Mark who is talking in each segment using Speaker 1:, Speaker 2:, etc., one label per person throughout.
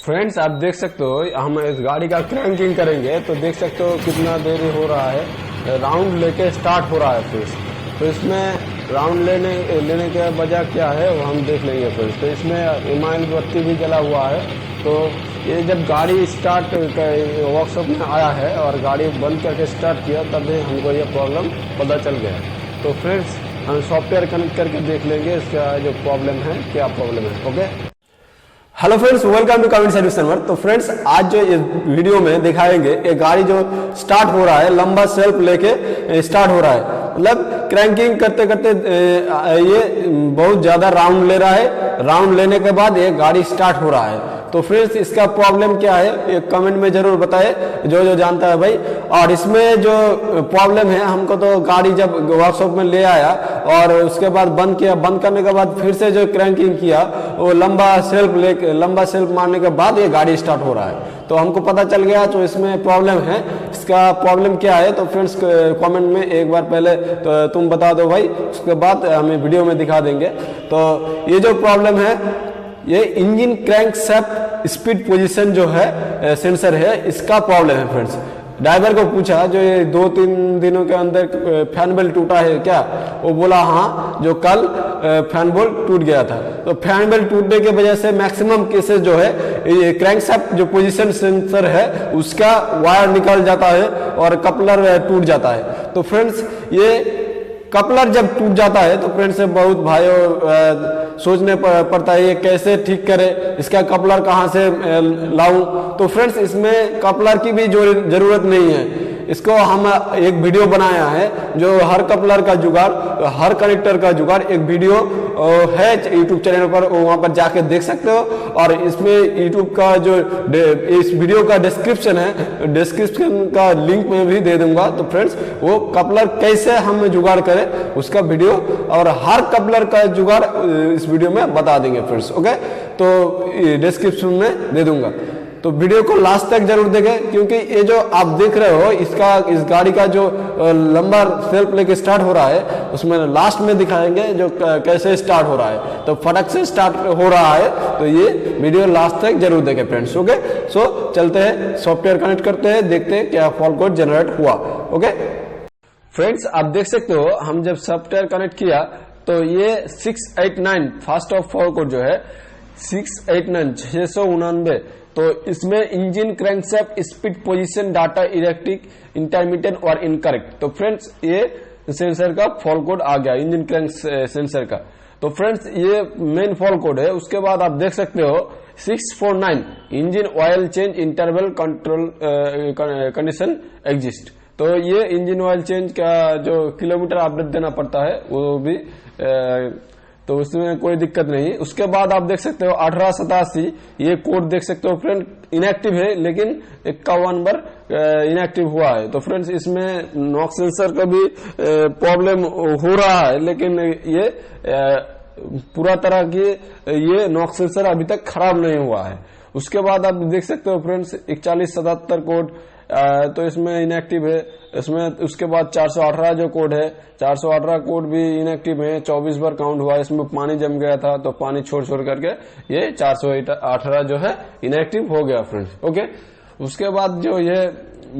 Speaker 1: Friends आप देख सकते हो, हम इस गाड़ी का क्रैंकिंग करेंगे तो देख सकते हो कितना देरी हो रहा है। राउंड लेके स्टार्ट हो रहा है फ्रेंड्स। तो इसमें राउंड लेने के वजह क्या है वो हम देख लेंगे फ्रेंड्स। तो इसमें इमाइल बत्ती भी जला हुआ है। तो ये जब गाड़ी स्टार्ट वर्कशॉप में आया है और गाड़ी बंद करके स्टार्ट किया तभी हमको ये प्रॉब्लम पता चल गया। तो फ्रेंड्स हम सॉफ्टवेयर कनेक्ट करके देख लेंगे इसका जो प्रॉब्लम है, क्या प्रॉब्लम है। Okay, hello friends, welcome to comment service centre. तो फ्रेंड्स आज जो इस वीडियो में दिखाएंगे एक गाड़ी जो स्टार्ट हो रहा है, लंबा सेल्फ लेके स्टार्ट हो रहा है। मतलब क्रैंकिंग करते करते ये बहुत ज्यादा राउंड ले रहा है। राउंड लेने के बाद ये गाड़ी स्टार्ट हो रहा है। तो फ्रेंड्स इसका प्रॉब्लम क्या है एक कमेंट में जरूर बताए जो जानता है भाई। और इसमें जो प्रॉब्लम है, हमको तो गाड़ी जब वर्कशॉप में ले आया और उसके बाद बंद किया, बंद करने के बाद फिर से जो क्रैंकिंग किया वो लंबा सेल्फ मारने के बाद ये गाड़ी स्टार्ट हो रहा है। तो हमको पता चल गया तो इसमें प्रॉब्लम है। इसका प्रॉब्लम क्या है तो फ्रेंड्स कमेंट में एक बार पहले तो तुम बता दो भाई, उसके बाद हमें वीडियो में दिखा देंगे। तो ये जो प्रॉब्लम है ये engine crank shaft speed position जो है सेंसर है, इसका प्रॉब्लम है फ्रेंड्स। ड्राइवर को पूछा जो ये 2-3 दिनों के अंदर फैन बेल्ट टूटा है क्या, वो बोला हाँ, जो कल फैन बेल्ट टूट गया था। तो फैन बेल्ट टूटने की वजह से मैक्सिमम केसेस जो है ये क्रैंकशाफ्ट जो पोजीशन सेंसर है उसका वायर निकल जाता है और कपलर टूट जाता है। तो फ्रेंड्स ये कपलर जब टूट जाता है तो फ्रेंड्स बहुत भाइयों सोचने पड़ता है ये कैसे ठीक करे, इसका कपलर कहाँ से लाऊं। तो फ्रेंड्स इसमें कपलर की भी जरूरत नहीं है। इसको हम एक वीडियो बनाया है जो हर कपलर का जुगाड़, हर कनेक्टर का जुगाड़, एक वीडियो है यूट्यूब चैनल पर, वहां पर जाके देख सकते हो। और इसमें यूट्यूब का जो इस वीडियो का डिस्क्रिप्शन है, डिस्क्रिप्शन का लिंक में भी दे दूंगा। तो फ्रेंड्स वो कपलर कैसे हम जुगाड़ करें उसका वीडियो और हर कपलर का जुगाड़ इस वीडियो में बता देंगे फ्रेंड्स। ओके, तो डिस्क्रिप्शन में दे दूंगा। तो वीडियो को लास्ट तक जरूर देखें क्योंकि ये जो आप देख रहे हो इस गाड़ी का जो लंबा सेल्फ लेके स्टार्ट हो रहा है उसमें लास्ट में दिखाएंगे जो कैसे स्टार्ट हो रहा है। तो फटक से स्टार्ट हो रहा है, तो ये वीडियो लास्ट तक जरूर देखें फ्रेंड्स। ओके, सो चलते हैं, सॉफ्टवेयर कनेक्ट करते हैं, देखते हैं क्या फॉल्ट कोड जनरेट हुआ। ओके फ्रेंड्स आप देख सकते हो, हम जब सॉफ्टवेयर कनेक्ट किया तो ये 689 फर्स्ट ऑफ फॉल्ट कोड जो है 689 तो इसमें engine crankshaft speed position data erratic intermediate और इनकरेक्ट। तो फ्रेंड्स ये सेंसर का फॉल्ट कोड आ गया, इंजन क्रैंक सेंसर का। तो फ्रेंड्स ये मेन फॉल्ट कोड है। उसके बाद आप देख सकते हो 649 engine oil change interval control condition exist. तो ये इंजन ऑयल चेंज का जो किलोमीटर अपडेट देना पड़ता है वो भी तो उसमें कोई दिक्कत नहीं। उसके बाद आप देख सकते हो 1887 ये कोड देख सकते हो फ्रेंड, इनएक्टिव है लेकिन 51 बार इनएक्टिव हुआ है। तो फ्रेंड्स इसमें नॉक्स सेंसर का भी प्रॉब्लम हो रहा है, लेकिन ये पूरा तरह की ये नॉक्स सेंसर अभी तक खराब नहीं हुआ है। उसके बाद आप देख सकते हो फ्रेंड्स 4177 कोड तो इसमें इनएक्टिव है। इसमें उसके बाद 418 जो कोड है, 418 कोड भी इनएक्टिव है, 24 बार काउंट हुआ। इसमें पानी जम गया था तो पानी छोड़ करके ये 418 जो है इनएक्टिव हो गया फ्रेंड्स। ओके, उसके बाद जो ये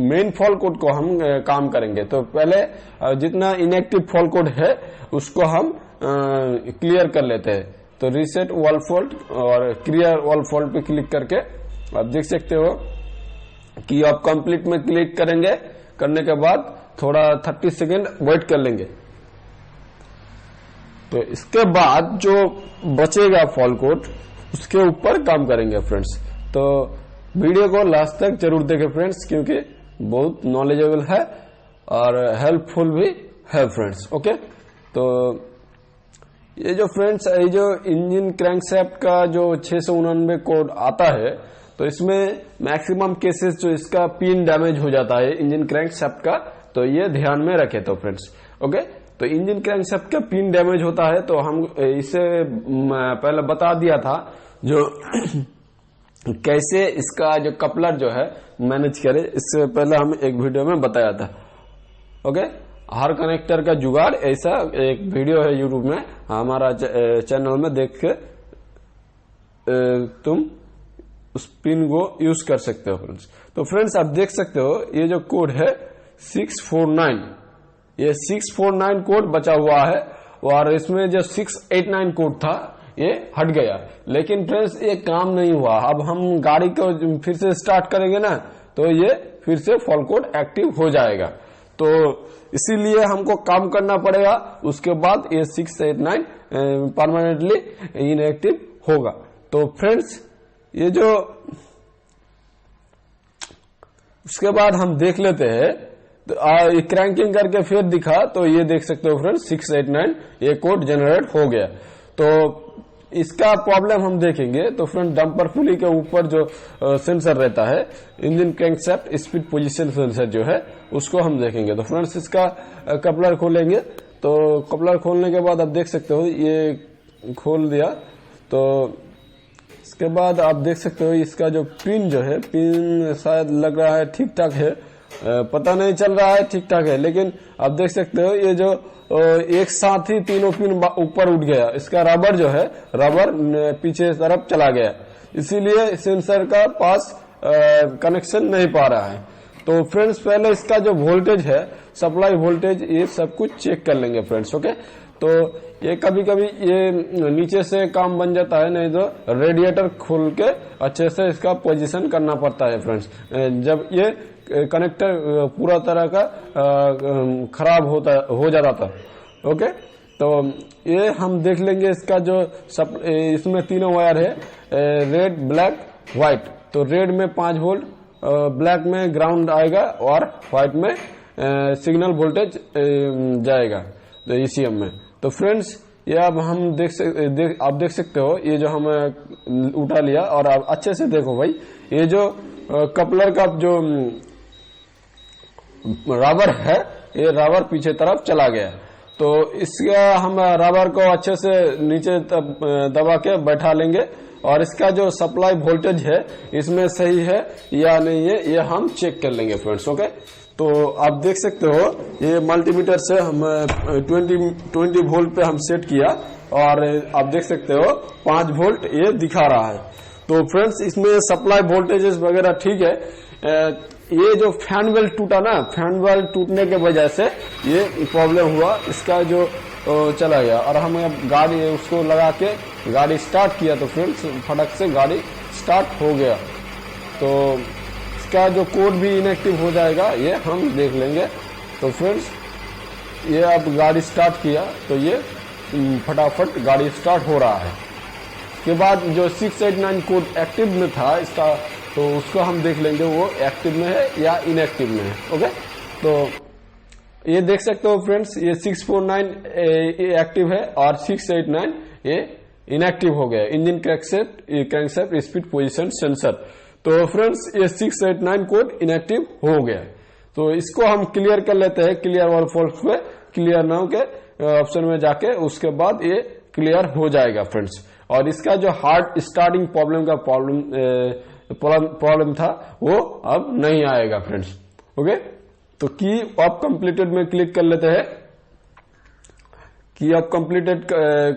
Speaker 1: मेन फॉल्ट कोड को हम काम करेंगे। तो पहले जितना इनएक्टिव फॉल्ट कोड है उसको हम क्लियर कर लेते हैं। तो रीसेट ऑल फॉल्ट और क्लियर ऑल फॉल्ट पे क्लिक करके आप देख सकते हो कि आप कंप्लीट में क्लिक करेंगे, करने के बाद थोड़ा 30 सेकेंड वेट कर लेंगे। तो इसके बाद जो बचेगा फॉल्ट कोड उसके ऊपर काम करेंगे फ्रेंड्स। तो वीडियो को लास्ट तक जरूर देखें फ्रेंड्स क्योंकि बहुत नॉलेजेबल है और हेल्पफुल भी है फ्रेंड्स। ओके, तो ये जो फ्रेंड्स ये जो इंजन क्रैंकशाफ्ट का जो 689 कोड आता है तो इसमें मैक्सिमम केसेस जो इसका पिन डैमेज हो जाता है इंजन क्रैंकशाफ्ट का, तो ये ध्यान में रखे। तो फ्रेंड्स ओके, तो इंजन क्रैंकशाफ्ट का पिन डैमेज होता है तो हम इसे पहले बता दिया था जो कैसे इसका जो कपलर जो है मैनेज करे, इससे पहले हम एक वीडियो में बताया था। ओके, हर कनेक्टर का जुगाड़ ऐसा एक वीडियो है यूट्यूब में, हमारा चैनल में देख के तुम उस पिन को यूज कर सकते हो फ्रेंड्स। तो फ्रेंड्स आप देख सकते हो ये जो कोड है 649, ये 649 कोड बचा हुआ है और इसमें जो 689 कोड था ये हट गया। लेकिन फ्रेंड्स ये काम नहीं हुआ। अब हम गाड़ी को फिर से स्टार्ट करेंगे ना तो ये फिर से फॉल्ट कोड एक्टिव हो जाएगा। तो इसीलिए हमको काम करना पड़ेगा, उसके बाद ये 689 परमानेंटली इनएक्टिव होगा। तो फ्रेंड्स ये जो उसके बाद हम देख लेते हैं, तो क्रैंकिंग करके फिर दिखा तो ये देख सकते हो फ्रेंड्स 689 ये कोड जनरेट हो गया। तो इसका प्रॉब्लम हम देखेंगे। तो फ्रेंड डंपर पुली के ऊपर जो सेंसर रहता है, engine crankshaft speed position sensor जो है, उसको हम देखेंगे। तो फ्रेंड्स इसका कपलर खोलेंगे। तो कपलर खोलने के बाद आप देख सकते हो ये खोल दिया। तो इसके बाद आप देख सकते हो इसका जो पिन जो है, पिन शायद लग रहा है ठीक ठाक है, पता नहीं चल रहा है ठीक ठाक है, लेकिन आप देख सकते हो ये जो एक साथ ही तीनों पिन ऊपर उठ गया। इसका रबर जो है, रबर पीछे तरफ चला गया, इसीलिए सेंसर का पास कनेक्शन नहीं पा रहा है। तो फ्रेंड्स पहले इसका जो वोल्टेज है, सप्लाई वोल्टेज, ये सब कुछ चेक कर लेंगे फ्रेंड्स। ओके, तो ये कभी कभी ये नीचे से काम बन जाता है, नहीं तो रेडिएटर खोल के अच्छे से इसका पोजीशन करना पड़ता है फ्रेंड्स। जब ये कनेक्टर पूरा तरह का खराब हो जाता था। ओके, तो ये हम देख लेंगे इसका जो इसमें तीनों वायर है, रेड ब्लैक व्हाइट। तो रेड में 5 वोल्ट, ब्लैक में ग्राउंड आएगा और व्हाइट में सिग्नल वोल्टेज जाएगा तो ईसीएम में। तो फ्रेंड्स ये अब हम आप देख सकते हो ये जो हम उठा लिया, और आप अच्छे से देखो भाई, ये जो कपलर का जो रबर है, ये रबर पीछे तरफ चला गया। तो इसका हम रबर को अच्छे से नीचे दबा के बैठा लेंगे और इसका जो सप्लाई वोल्टेज है इसमें सही है या नहीं है ये हम चेक कर लेंगे फ्रेंड्स। ओके, तो आप देख सकते हो ये मल्टीमीटर से हम 20 वोल्ट पे हम सेट किया और आप देख सकते हो 5 वोल्ट ये दिखा रहा है। तो फ्रेंड्स इसमें सप्लाई वोल्टेजेस वगैरह ठीक है। ये जो फैन वेल्व टूटा ना, फैन वेल्व टूटने के वजह से ये प्रॉब्लम हुआ, इसका जो चला गया। और हम गाड़ी उसको लगा के गाड़ी स्टार्ट किया तो फ्रेंड्स फटक से गाड़ी स्टार्ट हो गया। तो इसका जो कोड भी इनएक्टिव हो जाएगा, ये हम देख लेंगे। तो फ्रेंड्स ये अब गाड़ी स्टार्ट किया तो ये फटाफट गाड़ी स्टार्ट हो रहा है। इसके बाद जो 689 कोड एक्टिव में था इसका, तो उसको हम देख लेंगे वो एक्टिव में है या इनएक्टिव में है। ओके, तो ये देख सकते हो फ्रेंड्स ये 649 एक्टिव है और 689 ये इनएक्टिव हो गया, engine crankshaft speed position sensor. तो फ्रेंड्स ये 689 कोड इनएक्टिव हो गया। तो इसको हम क्लियर कर लेते हैं, क्लियर ऑल फॉल्ट पे क्लियर नाउ के ऑप्शन में जाके, उसके बाद ये क्लियर हो जाएगा फ्रेंड्स। और इसका जो हार्ड स्टार्टिंग प्रॉब्लम का प्रॉब्लम था वो अब नहीं आएगा फ्रेंड्स। ओके, तो की ऑफ कंप्लीटेड में क्लिक कर लेते हैं। की ऑफ कंप्लीटेड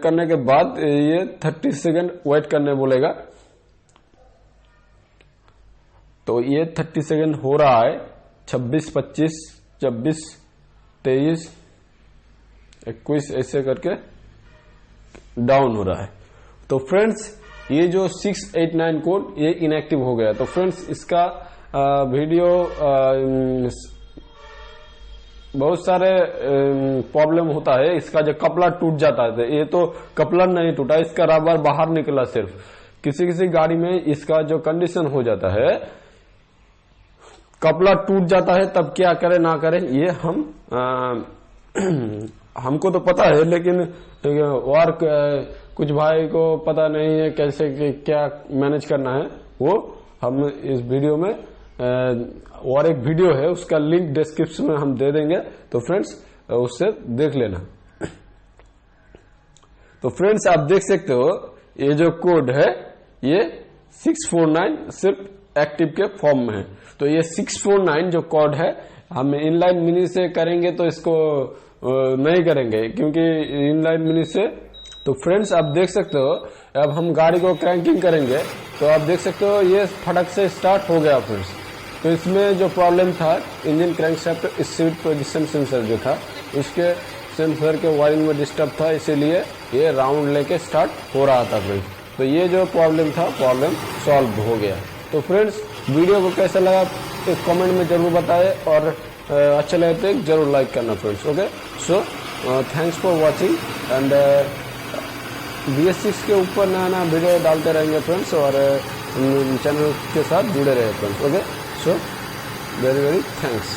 Speaker 1: करने के बाद ये 30 सेकंड वेट करने बोलेगा। तो ये 30 सेकंड हो रहा है। 26, 25, 26, 23, 21 ऐसे करके डाउन हो रहा है। तो फ्रेंड्स ये जो 689 कोड ये इनएक्टिव हो गया। तो फ्रेंड्स इसका वीडियो बहुत सारे प्रॉब्लम होता है। इसका जो कपलर टूट जाता है, ये तो कपलर नहीं टूटा, इसका रबर बाहर निकला सिर्फ। किसी किसी गाड़ी में इसका जो कंडीशन हो जाता है, कपलर टूट जाता है, तब क्या करें ना करें ये हमको तो पता है, लेकिन और कुछ भाई को पता नहीं है कैसे क्या मैनेज करना है। वो हम इस वीडियो में और एक वीडियो है, उसका लिंक डिस्क्रिप्शन में हम दे देंगे, तो फ्रेंड्स उससे देख लेना। तो फ्रेंड्स आप देख सकते हो ये जो कोड है ये 649 सिर्फ एक्टिव के फॉर्म में है। तो ये 649 जो कोड है हम इनलाइन मिनी से करेंगे तो इसको नहीं करेंगे, क्योंकि इनलाइन मिनी से। तो फ्रेंड्स आप देख सकते हो अब हम गाड़ी को क्रैंकिंग करेंगे तो आप देख सकते हो ये फटक से स्टार्ट हो गया फ्रेंड्स। तो इसमें जो प्रॉब्लम था engine crankshaft speed position sensor जो था उसके सेंसर के वायरिंग में डिस्टर्ब था, इसीलिए ये राउंड लेके स्टार्ट हो रहा था फ्रेंड्स। तो ये जो प्रॉब्लम था प्रॉब्लम सॉल्व हो गया। तो फ्रेंड्स वीडियो को कैसा लगा एक कमेंट में जरूर बताएं और अच्छा लगे तो जरूर लाइक करना friends. Okay, so thanks for watching and BS6 के ऊपर नया नया वीडियो डालते रहेंगे फ्रेंड्स और चैनल के साथ जुड़े रहे friends. Okay, so very very thanks.